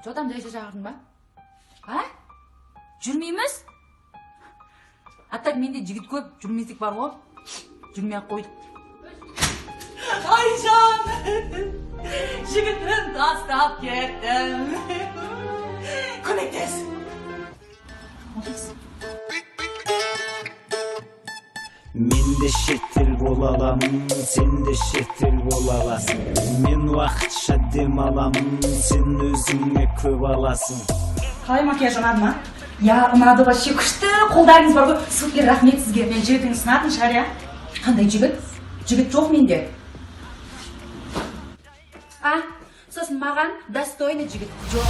Жотам жайша шақырдың ба? А? Жүрмейміз? Аттак менде жігіт көп, жүрмездік бар ғой. Жүрмей ақ қойдық. Айжан! Жігітін тастап кеттім. Көмектес! Мен де шетел бола аламын, сен де шетел бола аласың. Мен уақытша дем аламын, сен өзіңе көп аласың. Қалай макияж ұнады ма? Я, ұнады вообще күшті, қолдарыңыз бар ғой. Супер, рахмет сізге. Мен жігітіңіз сынатын шығар, я? Қандай жігіт? Жігіт жоқ менде. Сосын маған достойный жігіт жоқ.